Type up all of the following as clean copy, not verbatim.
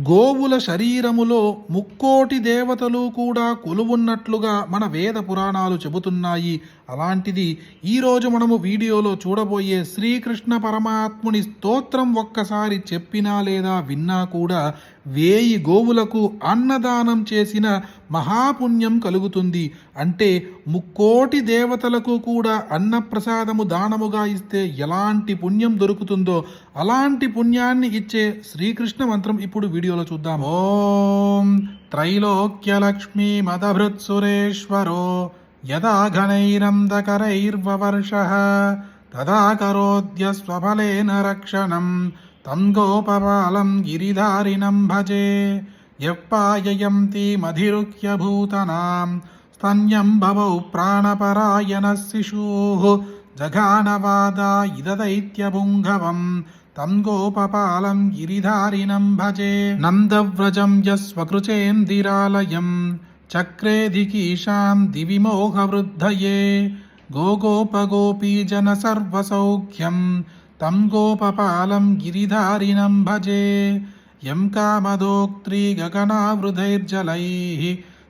గోవుల శరీరములో ముక్కోటి దేవతలు కూడా కొలువున్నట్లుగా మన వేద పురాణాలు చెబుతున్నాయి. అలాంటిది ఈరోజు మనము వీడియోలో చూడబోయే శ్రీకృష్ణ పరమాత్ముని స్తోత్రం ఒక్కసారి చెప్పినా లేదా విన్నా కూడా 1000 గోవులకు అన్నదానం చేసిన మహాపుణ్యం కలుగుతుంది. అంటే ముక్కోటి దేవతలకు కూడా అన్నప్రసాదము దానముగా ఇస్తే ఎలాంటి పుణ్యం దొరుకుతుందో అలాంటి పుణ్యాన్ని ఇచ్చే శ్రీకృష్ణ మంత్రం ఇప్పుడు వీడియోలో చూద్దాం. ఓం త్రైలోక్యలక్ష్మీ మదభృత్సురేశ్వరో యదా ఘనైరందకరైర్వవర్షః తదా కరోద్య స్వఫలేన రక్షణం తం గోపపాలం గిరిధారిణం భజే యప్పాయయంతి మధిరుహ్య భూతనాం స్తన్యం భవౌ ప్రాణపరాయణ శిశూః జఘానవాదా ఇదదైత్యపుంగవం తం గోపపాలం గిరిధారిణం భజే నందవ్రజం యస్వకృచేందిరాలయం చక్రేధికీశాం దివిమోహవృద్ధయే గోగోపగోపీజన సర్వసౌఖ్యం తం గోపపాలం గిరిధారిణం భజే యం కామదోక్త్రీ గగనావృధైర్జలైః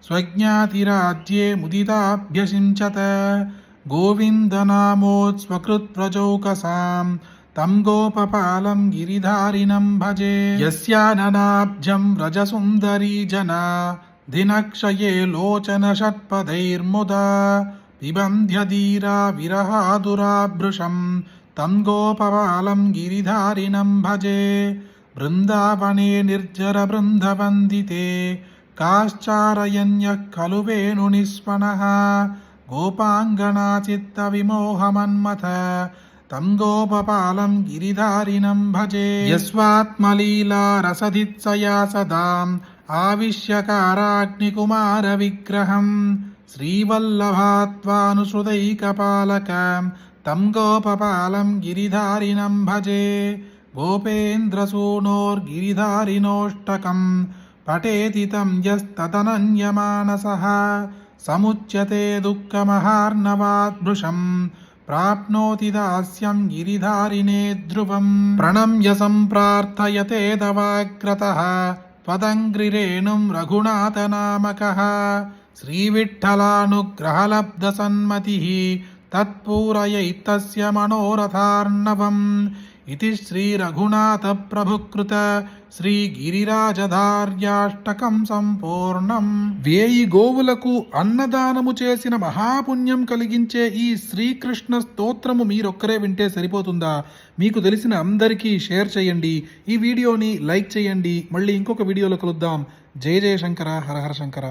స్వజ్ఞాతిరాజ్యే ముదితాభ్యసించత గోవిందనామోత్స్వకృత్వ్రజౌకసాం తం గోపపాలం గిరిధారిణం భజే యస్యాననాబ్జం రజసుందరీ జనా దినక్షయే లోచన షట్పదైర్ముదా పిబంధ్యధీరా విరహాదురాభృశం తం గోపపాలం గిరిధారిణం భజే బృందావనే నిర్జర బృందవందితే కాశ్చారయన్యః ఖలు వేణునిస్వనః గోపాంగనా చిత్త విమోహమన్మథ తం గోపపాలం గిరిధారిణం భజే యస్వాత్మలీలా రసదిత్సయా సదాం ఆవిశ్యకారాగ్నికుమార విగ్రహం శ్రీవల్లభాత్వానుసృతైకపాలకం తం గోపపాలం గిరిధారిణం భజే గోపేంద్రసూనోర్గిరిధారిణోష్టకం పఠేతి తం యస్తదనన్యమానసః సముచ్యతే దుఃఖమహార్ణవాద్భృశం ప్రాప్నోతి దాస్యం గిరిధారిణే ధ్రువం ప్రణమ్య సంప్రార్థయతే దవాగ్రతః త్వదంగ్రిరేణుం రఘునాథనామకః శ్రీవిఠ్ఠలానుగ్రహలబ్ధసన్మతిః తత్పూరయైతస్య మనోరథార్ణవం ఇది శ్రీ రఘునాథ ప్రభుకృత శ్రీ గిరిరాజధార్యాష్టకం సంపూర్ణం. 1000 గోవులకు అన్నదానము చేసిన మహాపుణ్యం కలిగించే ఈ శ్రీకృష్ణ స్తోత్రము మీరొక్కరే వింటే సరిపోతుందా? మీకు తెలిసిన అందరికీ షేర్ చేయండి. ఈ వీడియోని లైక్ చేయండి. మళ్ళీ ఇంకొక వీడియోలో కలుద్దాం. జయ జయ శంకర, హర హర శంకర.